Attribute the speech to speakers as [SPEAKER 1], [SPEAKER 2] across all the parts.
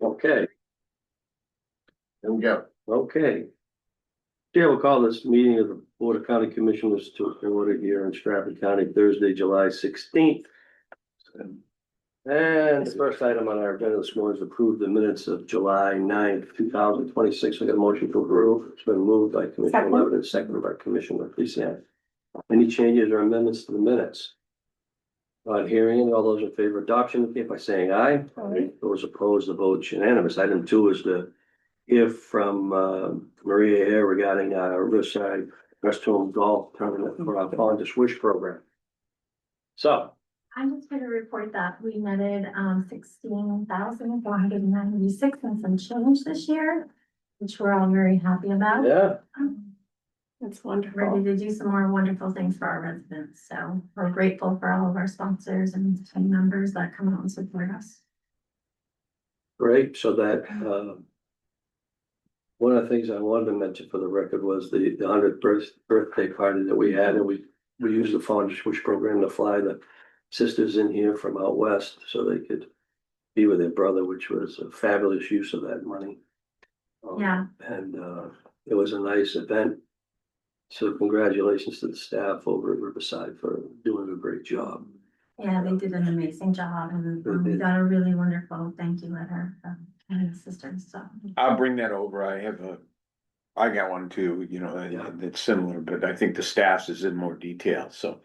[SPEAKER 1] Okay,
[SPEAKER 2] There we go.
[SPEAKER 1] okay. Chair will call this meeting of the Board of County Commissioners to order here in Strafford County, Thursday, July 16th. And the first item on our agenda this morning is approve the minutes of July 9th, 2026. We got a motion to approve. It's been moved by Commissioner Levitt and seconded by Commissioner Police. Any changes or amendments to the minutes? Not hearing any. All those in favor of adoption, indicate by saying aye.
[SPEAKER 3] Aye.
[SPEAKER 1] Those opposed, the vote is unanimous. Item 2 is the if from Maria Air regarding Riverside Restroom Golf Tournament for our Pond to Swish program. So,
[SPEAKER 3] I'm just gonna report that we netted 16,496 and some change this year, which we're all very happy about.
[SPEAKER 1] yeah,
[SPEAKER 3] It's wonderful. Ready to do some more wonderful things for our residents, so we're grateful for all of our sponsors and team members that come out and support us.
[SPEAKER 1] great. So that one of the things I wanted to mention for the record was the 100th birthday party that we had, and we used the Pond to Swish program to fly the sisters in here from out west so they could be with their brother, which was a fabulous use of that money.
[SPEAKER 3] Yeah.
[SPEAKER 1] And it was a nice event. So congratulations to the staff over at Riverside for doing a great job.
[SPEAKER 3] Yeah, they did an amazing job, and we got a really wonderful thank you letter from the sisters, so.
[SPEAKER 2] I'll bring that over. I got one too,
[SPEAKER 1] Yeah.
[SPEAKER 2] that's similar, but I think the staff's is in more detail, so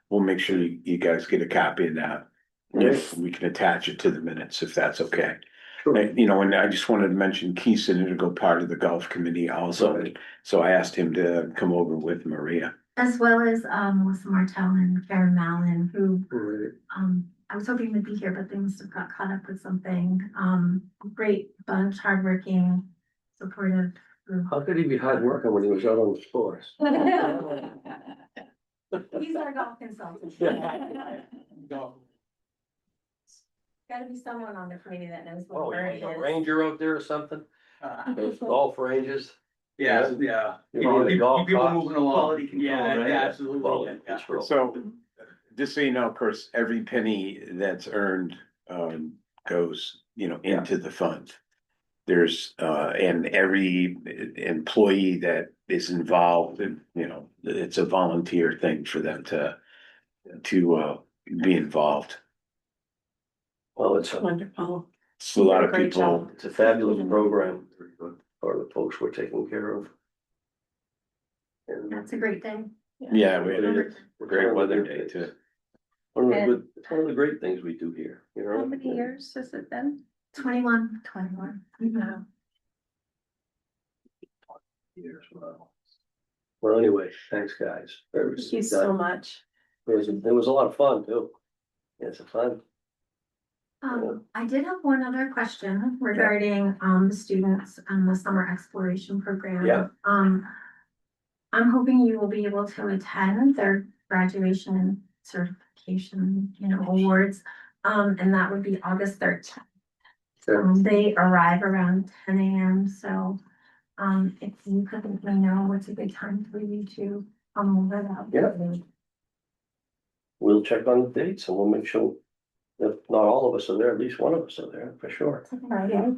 [SPEAKER 2] we'll make sure you guys get a copy of that. If we can attach it to the minutes, if that's okay.
[SPEAKER 1] Sure.
[SPEAKER 2] And I just wanted to mention Keith's an integral part of the golf committee also,
[SPEAKER 1] Right.
[SPEAKER 2] so I asked him to come over with Maria.
[SPEAKER 3] As well as Melissa Martell and Karen Mallon, who
[SPEAKER 1] Right.
[SPEAKER 3] I was hoping would be here, but they must have got caught up with something. Great bunch, hardworking, supportive group.
[SPEAKER 1] How could he be hard working when he was out on the course?
[SPEAKER 3] He's our golf consultant. Gotta be someone on the committee that knows
[SPEAKER 1] Oh,
[SPEAKER 3] what
[SPEAKER 1] you
[SPEAKER 3] bird
[SPEAKER 1] got a
[SPEAKER 3] is.
[SPEAKER 1] ranger out there or something? Those golf ranges?
[SPEAKER 4] Yeah.
[SPEAKER 1] You need a golf
[SPEAKER 4] People
[SPEAKER 1] cart?
[SPEAKER 4] moving along.
[SPEAKER 1] Quality control,
[SPEAKER 4] Yeah,
[SPEAKER 1] right?
[SPEAKER 4] absolutely.
[SPEAKER 1] Quality
[SPEAKER 4] Yeah.
[SPEAKER 1] control.
[SPEAKER 2] So, just so you know, of course, every penny that's earned, goes, into the fund. There's, and every employee that is involved in, it's a volunteer thing for them to be involved.
[SPEAKER 1] Well, it's
[SPEAKER 3] Wonderful.
[SPEAKER 2] So a lot of
[SPEAKER 3] Great
[SPEAKER 2] people,
[SPEAKER 3] job.
[SPEAKER 1] a fabulous program for the folks we're taking care of. And
[SPEAKER 3] That's a great thing.
[SPEAKER 2] yeah, we had a
[SPEAKER 1] it's
[SPEAKER 2] great
[SPEAKER 1] one of the
[SPEAKER 2] weather
[SPEAKER 1] good
[SPEAKER 2] day too.
[SPEAKER 1] things. It's one of the great things we do here,
[SPEAKER 5] How many years has it been?
[SPEAKER 3] 21.
[SPEAKER 1] Years, wow. Well, anyway, thanks, guys.
[SPEAKER 5] Thank you so much.
[SPEAKER 1] It was a lot of fun too. It's a fun.
[SPEAKER 3] I did have one other question regarding the students and the summer exploration program.
[SPEAKER 1] Yeah.
[SPEAKER 3] I'm hoping you will be able to attend their graduation and certification, awards. And that would be August 13th. They arrive around 10 a.m. So if you could let me know what's a good time for you to come over, that would be great.
[SPEAKER 1] We'll check on the dates and we'll make sure if not all of us are there, at least one of us are there for sure.
[SPEAKER 3] Friday?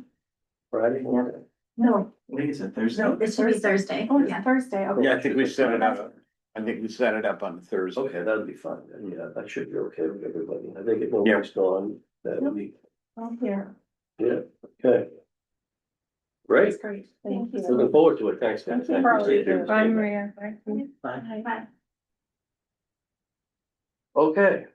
[SPEAKER 1] Friday?
[SPEAKER 3] Yeah. No,
[SPEAKER 4] What is it, Thursday?
[SPEAKER 3] no, it should be Thursday.
[SPEAKER 5] Oh, it's
[SPEAKER 3] Yeah.
[SPEAKER 5] Thursday. Okay.
[SPEAKER 2] Yeah, I think we set it up. I think we set it up on Thursday.
[SPEAKER 1] Okay, that'd be fine. Yeah, that should be okay with everybody. I think if nobody's gone, that would be,
[SPEAKER 5] I'm here.
[SPEAKER 1] yeah, okay. Great,
[SPEAKER 3] That's great.
[SPEAKER 5] Thank you.
[SPEAKER 1] looking forward to it. Thanks, guys.
[SPEAKER 5] Thank you for all you do. Bye,
[SPEAKER 1] Bye.
[SPEAKER 5] Maria.
[SPEAKER 4] Bye.
[SPEAKER 3] Bye.
[SPEAKER 1] Okay.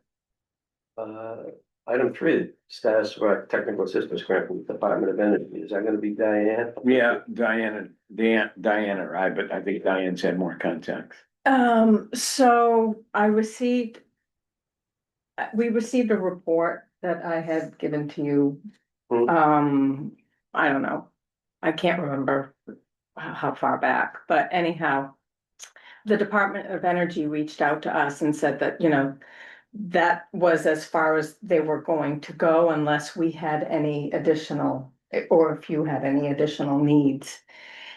[SPEAKER 1] Item 3, status of our technical assistance grant from the Department of Energy. Is that gonna be Diane?
[SPEAKER 2] Yeah, Diana, right, but I think Diane's had more contacts.
[SPEAKER 5] So we received a report that I had given to you. I don't know. I can't remember how far back, but anyhow, the Department of Energy reached out to us and said that, that was as far as they were going to go unless we had any additional, or if you had any additional needs.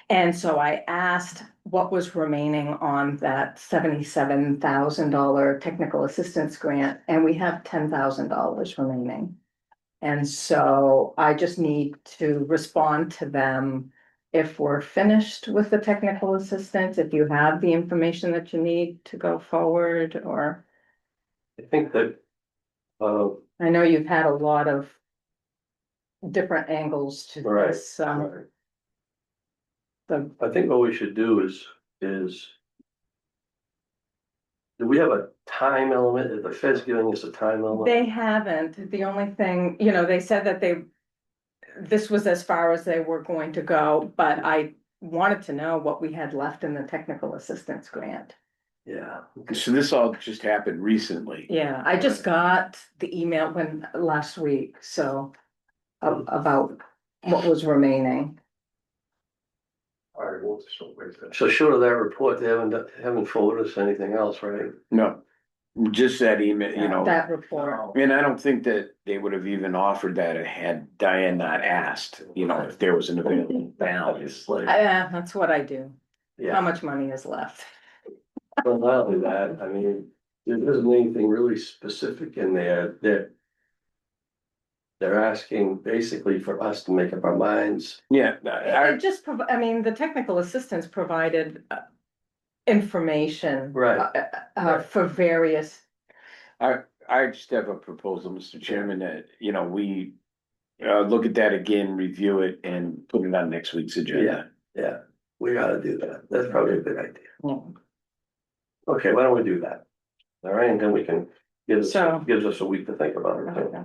[SPEAKER 5] And so I asked what was remaining on that $77,000 technical assistance grant, and we have $10,000 remaining. And so I just need to respond to them if we're finished with the technical assistance, if you have the information that you need to go forward, or
[SPEAKER 1] I think that,
[SPEAKER 5] I know you've had a lot of different angles to
[SPEAKER 1] right,
[SPEAKER 5] this,
[SPEAKER 1] right.
[SPEAKER 5] the,
[SPEAKER 1] I think what we should do is. Do we have a time element? Is the Fed's giving us a time element?
[SPEAKER 5] they haven't, the only thing, you know, they said that this was as far as they were going to go, but I wanted to know what we had left in the technical assistance grant.
[SPEAKER 1] Yeah.
[SPEAKER 2] So this all just happened recently.
[SPEAKER 5] Yeah, I just got the email last week, so about what was remaining.
[SPEAKER 1] So short of that report, they haven't forwarded us anything else, right?
[SPEAKER 2] No, just that email, you know,
[SPEAKER 5] That report,
[SPEAKER 2] and I don't think that they would have even offered that had Diane not asked, you know, if there was an available balance.
[SPEAKER 1] Obviously,
[SPEAKER 5] that's what I do. How
[SPEAKER 1] yeah.
[SPEAKER 5] much money is left?
[SPEAKER 1] Well, not only that, I mean, there isn't anything really specific in there that. They're asking basically for us to make up our minds.
[SPEAKER 2] Yeah,
[SPEAKER 5] It just, I mean, the technical assistance provided information.
[SPEAKER 1] Right. Right.
[SPEAKER 5] For various,
[SPEAKER 2] I just have a proposal, Mr. Chairman, that, you know, we look at that again, review it and put it on next week's agenda.
[SPEAKER 1] Yeah, we gotta do that. That's probably a good idea.
[SPEAKER 5] yeah.
[SPEAKER 1] Okay, why don't we do that? All right, and then we can, gives
[SPEAKER 5] So-
[SPEAKER 1] us a week to think about it.
[SPEAKER 5] Okay.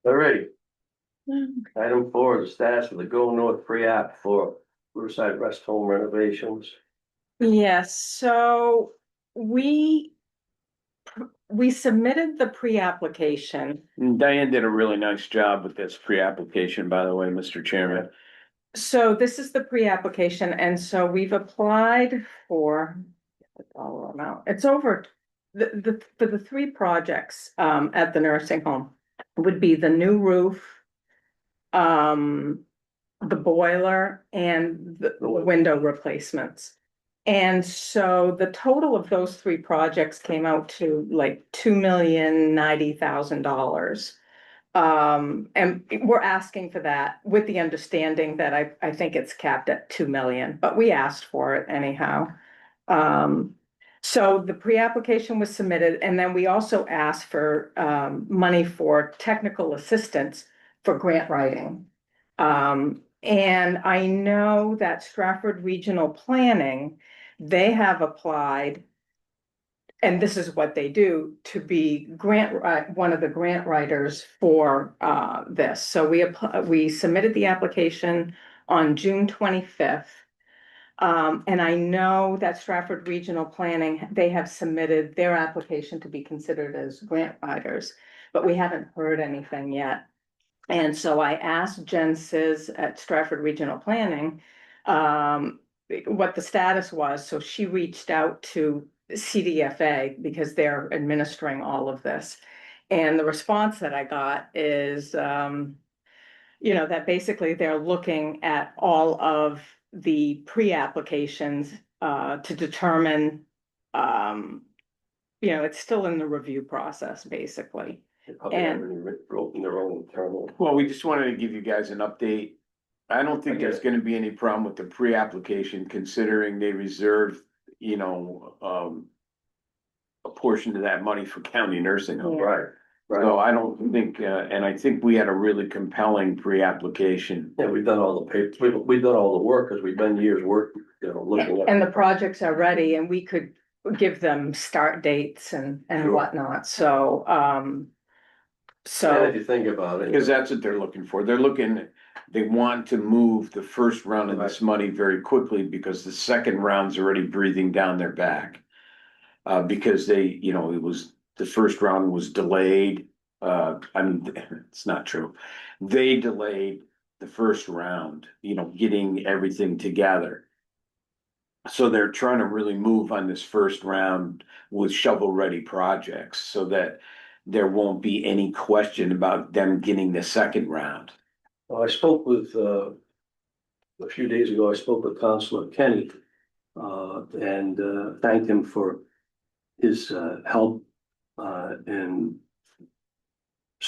[SPEAKER 1] All right, item 4 is the status of the Go North pre-app for Riverside Rest Home renovations.
[SPEAKER 5] Yes, so we submitted the pre-application.
[SPEAKER 2] And Diane did a really nice job with this pre-application, by the way, Mr. Chairman.
[SPEAKER 5] So this is the pre-application, and so we've applied for the dollar amount. It's over for the 3 projects at the nursing home would be the new roof, the boiler and the window replacements. And so the total of those 3 projects came out to like $2,090,000. And we're asking for that with the understanding that I think it's capped at 2 million, but we asked for it anyhow. So the pre-application was submitted, and then we also asked for money for technical assistance for grant writing. And I know that Strafford Regional Planning, they have applied, and this is what they do, to be one of the grant writers for this. So we submitted the application on June 25th. And I know that Strafford Regional Planning, they have submitted their application to be considered as grant writers, but we haven't heard anything yet. And so I asked Jen Sis at Strafford Regional Planning what the status was. So she reached out to CDFA because they're administering all of this. And the response that I got is, you know, that basically they're looking at all of the pre-applications to determine, you know, it's still in the review process, basically.
[SPEAKER 1] They probably haven't written their own internal.
[SPEAKER 2] Well, we just wanted to give you guys an update. I don't think there's gonna be any problem with the pre-application, considering they reserved, you know, a portion of that money for county nursing home.
[SPEAKER 5] Yeah.
[SPEAKER 1] Right, right.
[SPEAKER 2] So I don't think, and I think we had a really compelling pre-application.
[SPEAKER 1] Yeah, we've done all the papers, we've done all the work, because we've been years work, you know, looking at.
[SPEAKER 5] And the projects are ready and we could give them start dates and
[SPEAKER 1] Sure.
[SPEAKER 5] whatnot, so,
[SPEAKER 1] And if you think about it.
[SPEAKER 2] Because that's what they're looking for. They want to move the first round of this money very quickly because the second round's already breathing down their back. Because you know, the first round was delayed. I mean, it's not true. They delayed the first round, you know, getting everything together. So they're trying to really move on this first round with shovel-ready projects so that there won't be any question about them getting the second round.
[SPEAKER 1] Well, I spoke with, a few days ago, I spoke with Councilor Kenny, and thanked him for his help in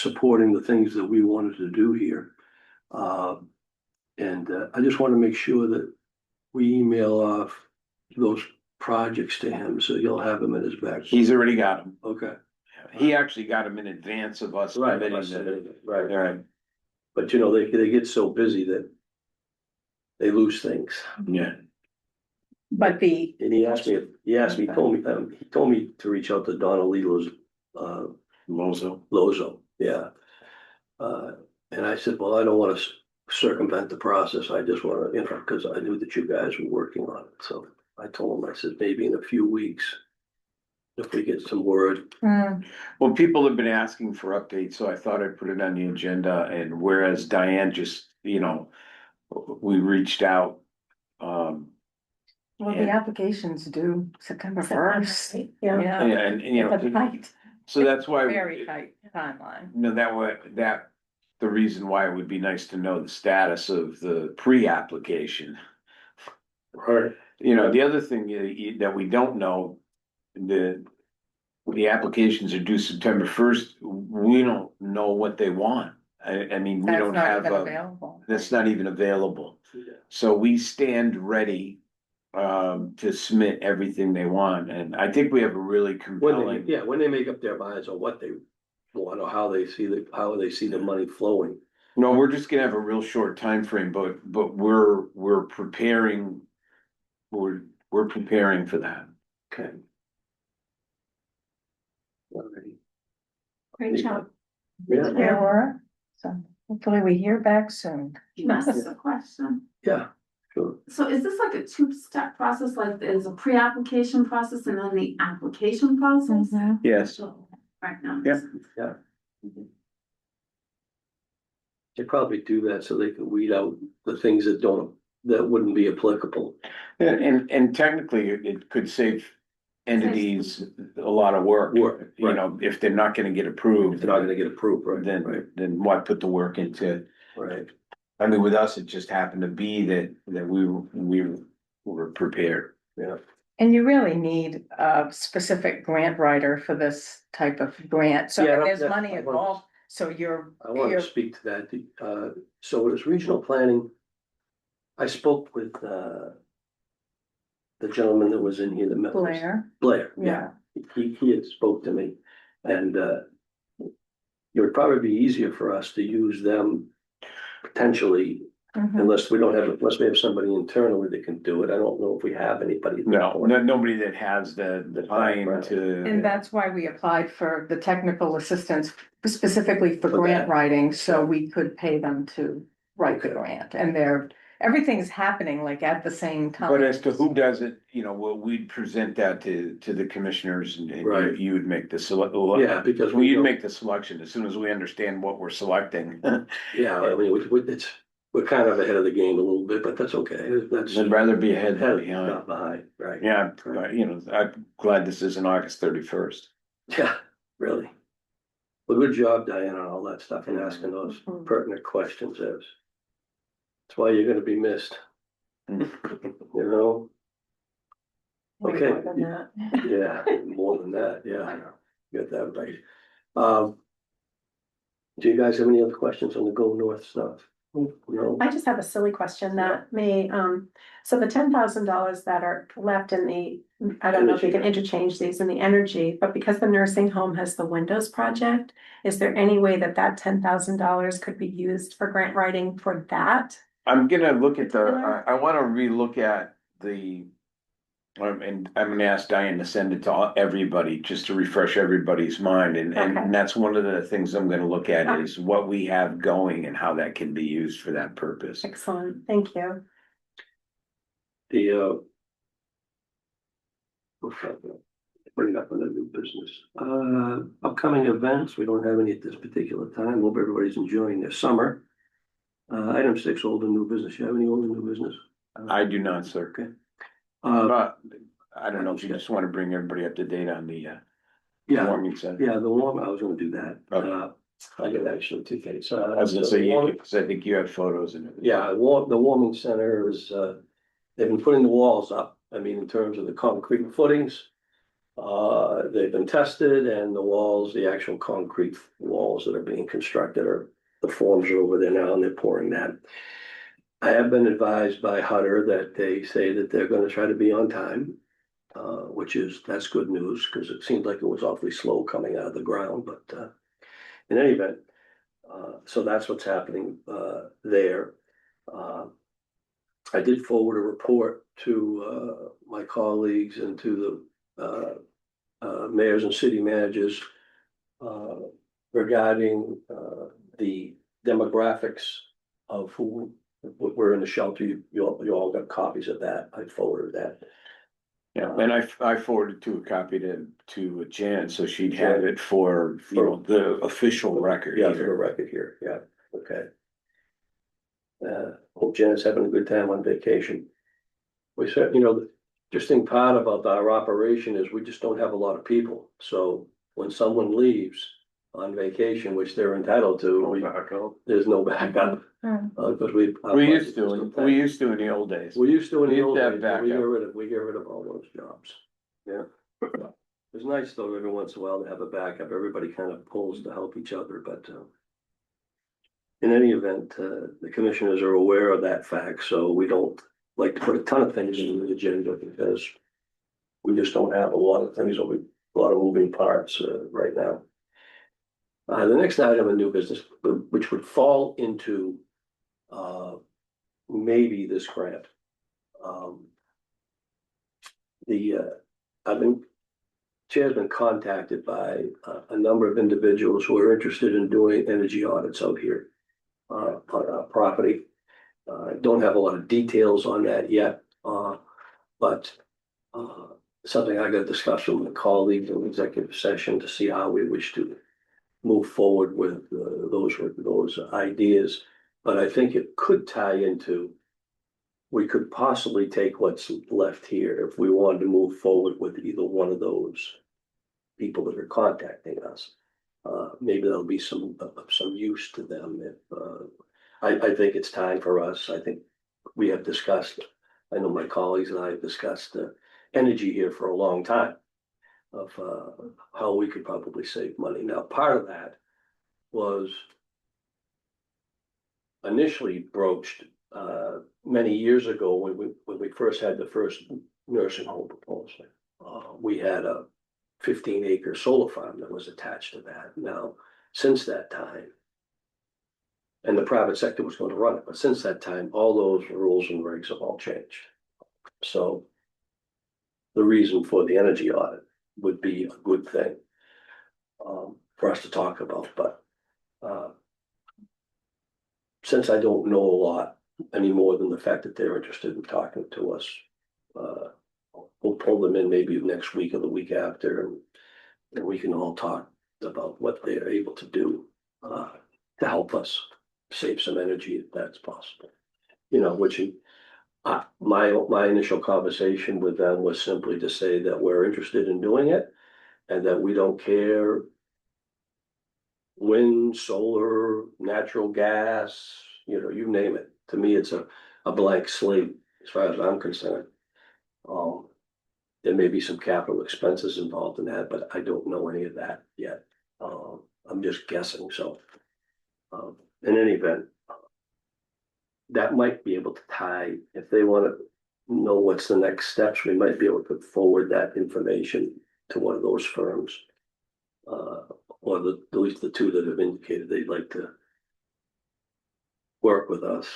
[SPEAKER 1] supporting the things that we wanted to do here. And I just want to make sure that we email off those projects to him, so he'll have them in his back.
[SPEAKER 2] He's already got them.
[SPEAKER 1] Okay.
[SPEAKER 2] He actually got them in advance of us. submitting
[SPEAKER 1] Right,
[SPEAKER 2] Right,
[SPEAKER 1] but you know, they get so busy that they lose things.
[SPEAKER 2] yeah.
[SPEAKER 5] But the,
[SPEAKER 1] And he told me to reach out to Donna Lilo's,
[SPEAKER 2] Lozo.
[SPEAKER 1] yeah. And I said, well, I don't want to circumvent the process, I just want to, you know, because I knew that you guys were working on it, so I told him, I said, maybe in a few weeks, if we get some word.
[SPEAKER 2] Well, people have been asking for updates, so I thought I'd put it on the agenda, and whereas Diane just, we reached out.
[SPEAKER 5] well, the
[SPEAKER 2] And-
[SPEAKER 5] application's due September first.
[SPEAKER 3] Yeah.
[SPEAKER 5] Yeah.
[SPEAKER 2] And,
[SPEAKER 5] It's a tight,
[SPEAKER 2] so that's why.
[SPEAKER 5] very tight timeline.
[SPEAKER 2] No, the reason why it would be nice to know the status of the pre-application.
[SPEAKER 1] Right.
[SPEAKER 2] The other thing that we don't know, the applications are due September 1st. We don't know what they want. I mean, we
[SPEAKER 5] That's
[SPEAKER 2] don't
[SPEAKER 5] not
[SPEAKER 2] have
[SPEAKER 5] even
[SPEAKER 2] a,
[SPEAKER 5] available.
[SPEAKER 2] that's not even available. So we stand ready to submit everything they want. And I think we have a really compelling.
[SPEAKER 1] When they make up their minds on what they want, or how they see the money flowing.
[SPEAKER 2] No, we're just gonna have a real short time frame, but we're preparing. We're preparing for that.
[SPEAKER 1] Okay. Alrighty.
[SPEAKER 3] Great job.
[SPEAKER 1] Yeah,
[SPEAKER 5] There were, so hopefully we hear back soon.
[SPEAKER 4] That's a question.
[SPEAKER 1] yeah, sure.
[SPEAKER 4] So is this like a two-step process, like there's a pre-application process and then the application process?
[SPEAKER 2] Yes.
[SPEAKER 4] So, right now.
[SPEAKER 2] Yeah.
[SPEAKER 1] They probably do that so they can weed out the things that wouldn't be applicable.
[SPEAKER 2] And technically, it could save entities a lot of work.
[SPEAKER 1] Work, right.
[SPEAKER 2] If they're not gonna get
[SPEAKER 1] If
[SPEAKER 2] approved,
[SPEAKER 1] they're not gonna get approved, right? Right,
[SPEAKER 2] then why put the work into?
[SPEAKER 1] right.
[SPEAKER 2] I mean, with us, it just happened to be that we were prepared.
[SPEAKER 1] Yeah.
[SPEAKER 5] And you really need a specific grant writer for this type of grant, so
[SPEAKER 1] Yeah,
[SPEAKER 5] there's
[SPEAKER 1] that-
[SPEAKER 5] money
[SPEAKER 1] I want-
[SPEAKER 5] involved, so
[SPEAKER 1] I want to speak to that. So it was regional planning. I spoke with, the gentleman that was in here that met. with us.
[SPEAKER 5] Blair,
[SPEAKER 1] Blair, yeah. He had spoke to me, and, it would probably be easier for us to use them potentially,
[SPEAKER 5] Mhm.
[SPEAKER 1] unless we have somebody internally that can do it. I don't know if we have anybody.
[SPEAKER 2] Nobody that has the time
[SPEAKER 1] Right.
[SPEAKER 2] to.
[SPEAKER 5] And that's why we applied for the technical assistance specifically for
[SPEAKER 1] For
[SPEAKER 5] grant
[SPEAKER 1] that.
[SPEAKER 5] writing, so we could pay them to write the grant, and everything's happening like at the same time.
[SPEAKER 2] But as to who does it, we'd present that to the commissioners and
[SPEAKER 1] Right.
[SPEAKER 2] you would make the
[SPEAKER 1] Yeah, because
[SPEAKER 2] We'd make the selection as soon as we understand what we're selecting.
[SPEAKER 1] yeah, I mean, we're kind of ahead of the game a little bit, but that's okay. That's
[SPEAKER 2] I'd rather be ahead than behind.
[SPEAKER 1] not behind, right?
[SPEAKER 2] Yeah, I'm glad this isn't August 31st.
[SPEAKER 1] Yeah, really. Well, good job, Diane, on all that stuff and asking those
[SPEAKER 5] Mhm.
[SPEAKER 1] pertinent questions. That's why you're gonna be missed. You know?
[SPEAKER 5] Way
[SPEAKER 1] Okay.
[SPEAKER 5] more than that.
[SPEAKER 1] Yeah, more than that, yeah. Got that right. Do you guys have any other questions on the Go North stuff? No?
[SPEAKER 6] I just have a silly question that so the $10,000 that are left in the, I don't know if you can interchange these in the energy, but because the nursing home has the Windows project, is there any way that $10,000 could be used for grant writing for that?
[SPEAKER 2] I'm gonna look at
[SPEAKER 6] Particular?
[SPEAKER 2] I wanna relook at and I'm gonna ask Diane to send it to everybody, just to refresh everybody's mind, and
[SPEAKER 6] Okay.
[SPEAKER 2] that's one of the things I'm gonna look at
[SPEAKER 6] Okay.
[SPEAKER 2] is what we have going and how that can be used for that purpose.
[SPEAKER 6] Excellent, thank you.
[SPEAKER 1] Bring up on the new business. Upcoming events, we don't have any at this particular time. Hope everybody's enjoying their summer. Item 6, old and new business. You have any old and new business?
[SPEAKER 2] I do not, sir.
[SPEAKER 1] Okay.
[SPEAKER 2] But I don't know if you just wanna bring everybody up to date on the
[SPEAKER 1] Yeah,
[SPEAKER 2] warming center.
[SPEAKER 1] yeah, the warm, I was gonna do that.
[SPEAKER 2] Okay.
[SPEAKER 1] I could actually take it. So,
[SPEAKER 2] I was gonna say, because I think you have photos and everything.
[SPEAKER 1] yeah, the warming center is, they've been putting the walls up. I mean, in terms of the concrete footings. They've been tested and the walls, the actual concrete walls that are being constructed the forms are over there now and they're pouring that. I have been advised by Hutter that they say that they're gonna try to be on time. That's good news, because it seemed like it was awfully slow coming out of the ground, but, in any event. So that's what's happening, there. I did forward a report to, my colleagues and to the mayors and city managers regarding the demographics of who were in the shelter. You all got copies of that. I forwarded that.
[SPEAKER 2] Yeah, and I forwarded a copy to Jan, so she'd have it for, the official record
[SPEAKER 1] Yeah, for the
[SPEAKER 2] here.
[SPEAKER 1] record here, yeah, okay. Hope Jan's having a good time on vacation. We said, the interesting part about our operation is we just don't have a lot of people, so when someone leaves on vacation, which they're entitled to, there's no backup. Because we
[SPEAKER 2] used to in the old days.
[SPEAKER 1] We used to in the
[SPEAKER 2] We
[SPEAKER 1] old
[SPEAKER 2] used to
[SPEAKER 1] days,
[SPEAKER 2] have
[SPEAKER 1] but we
[SPEAKER 2] backup.
[SPEAKER 1] get rid of all those jobs. Yeah. It's nice though, every once in a while to have a backup. Everybody kind of pulls to help each other, but in any event, the commissioners are aware of that fact, so we don't like to put a ton of things in the agenda because we just don't have a lot of things, a lot of moving parts right now. The next item of new business, which would fall into maybe this grant. Chair's been contacted by a number of individuals who are interested in doing energy audits out here on our property. Don't have a lot of details on that yet, but something I got to discuss with my colleagues in executive session to see how we wish to move forward with those ideas. But I think it could tie into, we could possibly take what's left here if we wanted to move forward with either one of those people that are contacting us. Maybe there'll be some use to them. If I think it's time for us. I think we have discussed, I know my colleagues and I have discussed energy here for a long time of how we could probably save money. Now, part of that was initially broached many years ago when we first had the first nursing home proposal. We had a 15-acre solar farm that was attached to that. Now, since that time, and the private sector was going to run it, but since that time, all those rules and regs have all changed. So the reason for the energy audit would be a good thing for us to talk about, but since I don't know a lot any more than the fact that they're interested in talking to us, we'll pull them in maybe next week or the week after, and we can all talk about what they're able to do to help us save some energy if that's possible. Which my initial conversation with them was simply to say that we're interested in doing it and that we don't care wind, solar, natural gas, you name it. To me, it's a blank slate as far as I'm concerned. There may be some capital expenses involved in that, but I don't know any of that yet. I'm just guessing. So, in any event, that might be able to tie, if they want to know what's the next steps, we might be able to forward that information to one of those firms. Or at least the two that have indicated they'd like to work with us.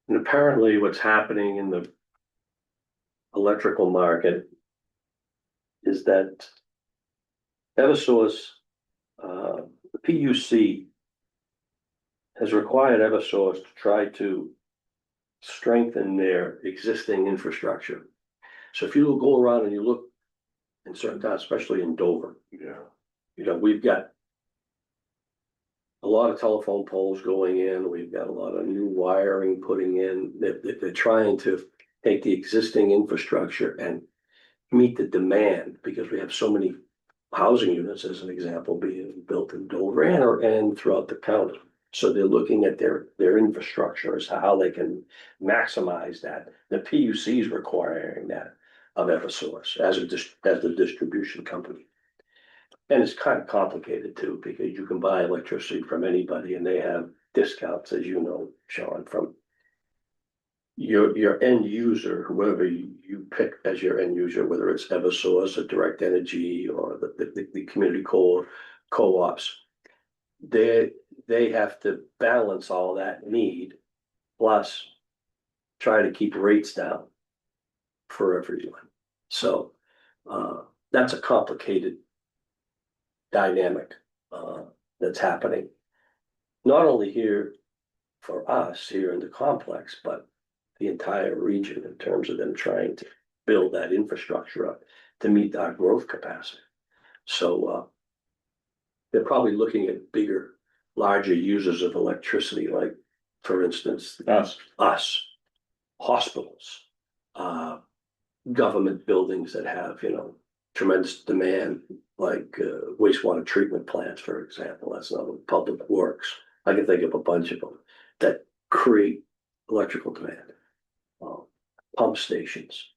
[SPEAKER 1] And apparently what's happening in the electrical market is that Eversource, the PUC has required Eversource to try to strengthen their existing infrastructure. So if you go around and you look in certain towns, especially in Dover, we've got a lot of telephone poles going in. We've got a lot of new wiring putting in. They're trying to take the existing infrastructure and meet the demand because we have so many housing units, as an example, being built in Dover and throughout the county. So they're looking at their infrastructure as to how they can maximize that. The PUC is requiring that. of Eversource as as the distribution company. And it's kind of complicated too, because you can buy electricity from anybody and they have discounts, as you know, Sean, from your end user, whoever you pick as your end user, whether it's Eversource or Direct Energy or the community co-ops. They have to balance all that need, plus try to keep rates down for everyone. So that's a complicated dynamic that's happening, not only here for us here in the complex, but the entire region in terms of them trying to build that infrastructure up to meet our growth capacity. So they're probably looking at bigger, larger users of electricity, like, for instance, us, hospitals, government buildings that have, tremendous demand, like wastewater treatment plants, for example. That's another, public works. I can think of a bunch of them that create electrical demand. Pump stations.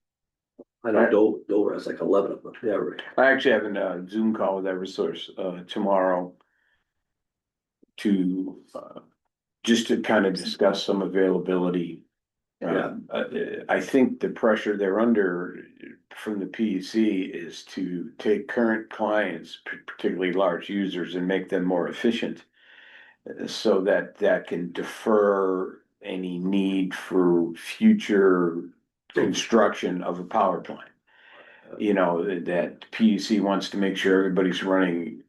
[SPEAKER 1] I know Dover has like 11 of them. Yeah, right.
[SPEAKER 2] I actually have a Zoom call with Eversource tomorrow to just to kind of discuss some availability. I think the pressure they're under from the PUC is to take current clients, particularly large users, and make them more efficient, so that can defer any need for future construction of a power plant. That PUC wants to make sure everybody's running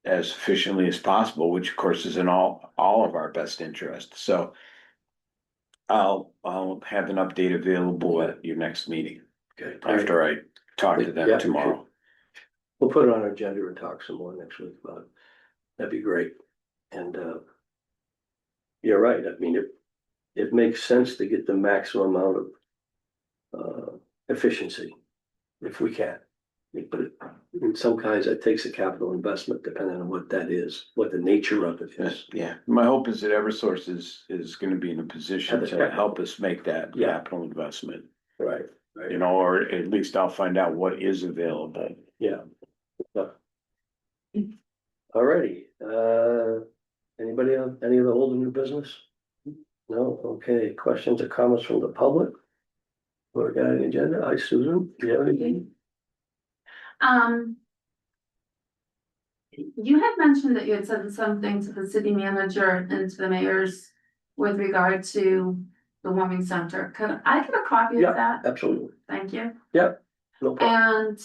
[SPEAKER 2] as efficiently as possible, which of course is in all of our best interest. So I'll have an update available at your next meeting.
[SPEAKER 1] Okay.
[SPEAKER 2] After I talk to them tomorrow.
[SPEAKER 1] We'll put it on our agenda and talk some more next week about it. That'd be great. And you're right. I mean, it makes sense to get the maximum amount of efficiency if we can. But in some kinds, that takes a capital investment, depending on what that is, what the nature of it is.
[SPEAKER 2] Yeah, my hope is that Eversource is going to be in a position to help us make that capital investment.
[SPEAKER 1] Right.
[SPEAKER 2] Or at least I'll find out what is available.
[SPEAKER 1] Yeah. Alrighty. Anybody have any of the old and new business? No? Okay. Questions or comments from the public? What got on the agenda? Hi, Susan. Do you have anything?
[SPEAKER 4] You had mentioned that you had said something to the city manager and to the mayors with regard to the warming center. Can I get a copy of that?
[SPEAKER 1] Absolutely.
[SPEAKER 4] Thank you.
[SPEAKER 1] Yep. No problem.
[SPEAKER 4] And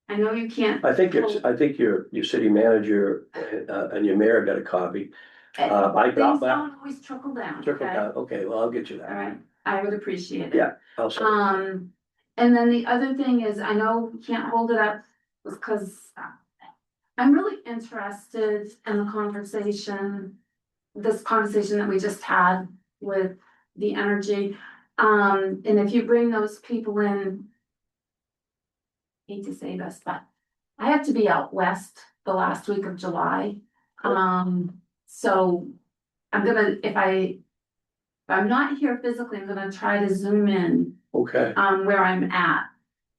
[SPEAKER 4] I know you can't.
[SPEAKER 1] I think your city manager and your mayor got a copy. I got
[SPEAKER 4] Things
[SPEAKER 1] that.
[SPEAKER 4] don't always trickle down.
[SPEAKER 1] Trickle
[SPEAKER 4] Okay?
[SPEAKER 1] down. Okay, well, I'll get you
[SPEAKER 4] All
[SPEAKER 1] that.
[SPEAKER 4] right, I would appreciate it.
[SPEAKER 1] Yeah, I'll send
[SPEAKER 4] And then the other thing is, I know we can't hold it up because I'm really interested in the this conversation that we just had with the energy. And if you bring those people in, hate to say this, but I have to be out west the last week of July. So I'm gonna, if I'm not here physically, I'm gonna try to zoom in
[SPEAKER 1] Okay.
[SPEAKER 4] where I'm at.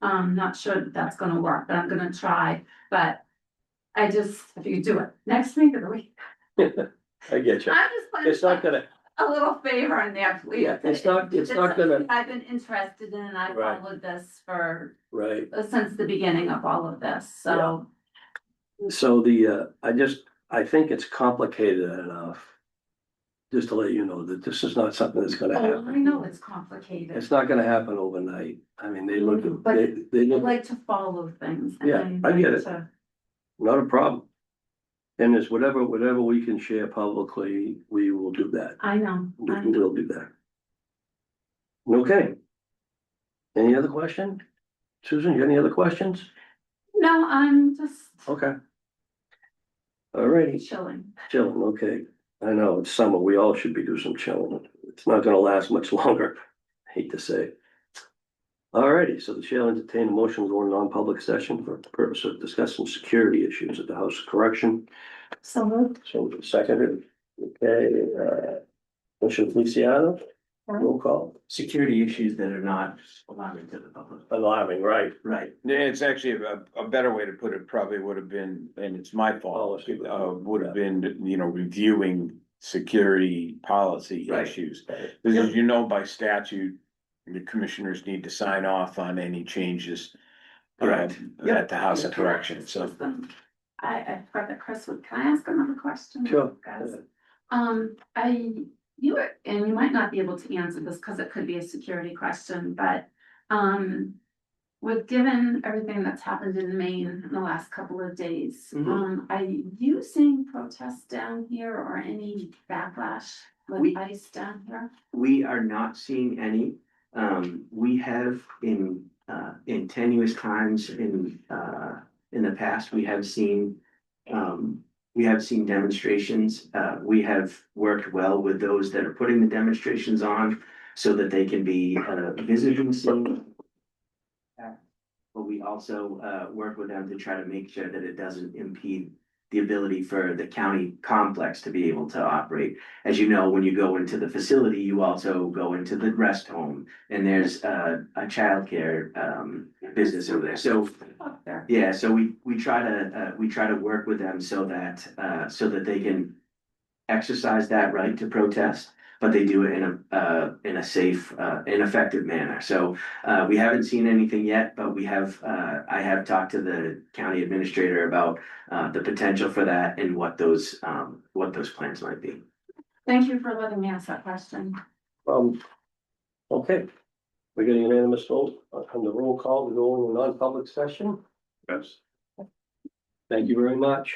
[SPEAKER 4] Not sure that that's gonna work, but I'm gonna try, but if you do it next week or the week.
[SPEAKER 1] I get you.
[SPEAKER 4] I'm just
[SPEAKER 1] It's not
[SPEAKER 4] putting
[SPEAKER 1] gonna,
[SPEAKER 4] a little favor in there, please.
[SPEAKER 1] yeah, it's not gonna,
[SPEAKER 4] something I've been interested in, and I've
[SPEAKER 1] Right.
[SPEAKER 4] followed this for,
[SPEAKER 1] right.
[SPEAKER 4] since the beginning of all of this, so.
[SPEAKER 1] So I think it's complicated enough. Just to let you know that this is not something that's gonna
[SPEAKER 4] Oh, I
[SPEAKER 1] happen.
[SPEAKER 4] know it's complicated.
[SPEAKER 1] It's not gonna happen overnight. I mean, they look
[SPEAKER 4] But
[SPEAKER 1] at, they
[SPEAKER 4] I
[SPEAKER 1] look,
[SPEAKER 4] like to follow things. and
[SPEAKER 1] Yeah, I get
[SPEAKER 4] like
[SPEAKER 1] it.
[SPEAKER 4] to-
[SPEAKER 1] not a problem. And there's whatever we can share publicly, we will do that.
[SPEAKER 4] I know.
[SPEAKER 1] We'll do that. Okay. Any other question? Susan, you got any other questions?
[SPEAKER 4] No, I'm just
[SPEAKER 1] Okay. Alrighty,
[SPEAKER 4] chilling.
[SPEAKER 1] chilling, okay. I know, it's summer, we all should be doing some chilling. It's not gonna last much longer, hate to say. Alrighty, so the chair will entertain a motion to go into non-public session for the purpose of discussing security issues at the House of Correction.
[SPEAKER 4] So moved.
[SPEAKER 1] So seconded, okay, motion Feliciano, Roll call,
[SPEAKER 7] security issues that are not alarming to the public.
[SPEAKER 1] alarming, right?
[SPEAKER 7] Right.
[SPEAKER 2] Yeah, it's actually a better way to put it, probably would have been, and it's my fault,
[SPEAKER 1] Policy.
[SPEAKER 2] would have been, you know, reviewing security policy
[SPEAKER 7] Right.
[SPEAKER 2] issues.
[SPEAKER 1] Right.
[SPEAKER 2] Because as you know, by statute, the commissioners need to sign off on any changes.
[SPEAKER 7] Correct.
[SPEAKER 2] At the House of Corrections, so.
[SPEAKER 4] I forgot that Chris would, can I ask another question?
[SPEAKER 1] Sure.
[SPEAKER 4] Guys? You were, and you might not be able to answer this because it could be a security question, but, with given everything that's happened in Maine in the last couple of days, are you seeing protests down here or any backlash with
[SPEAKER 7] We-
[SPEAKER 4] ICE down here?
[SPEAKER 7] We are not seeing any. We have in tenuous times in the past, we have seen demonstrations. We have worked well with those that are putting the demonstrations on so that they can be visibly seen. But we also work with them to try to make sure that it doesn't impede the ability for the county complex to be able to operate. As you know, when you go into the facility, you also go into the rest home and there's a childcare business over there. So
[SPEAKER 4] Up there.
[SPEAKER 7] yeah, so we try to work with them so that they can exercise that right to protest, but they do it in a safe, and effective manner. So we haven't seen anything yet, but I have talked to the county administrator about the potential for that and what those plans might be.
[SPEAKER 4] Thank you for letting me ask that question.
[SPEAKER 1] Okay. We're getting unanimous vote on the roll call to go into non-public session.
[SPEAKER 2] Yes.
[SPEAKER 1] Thank you very much.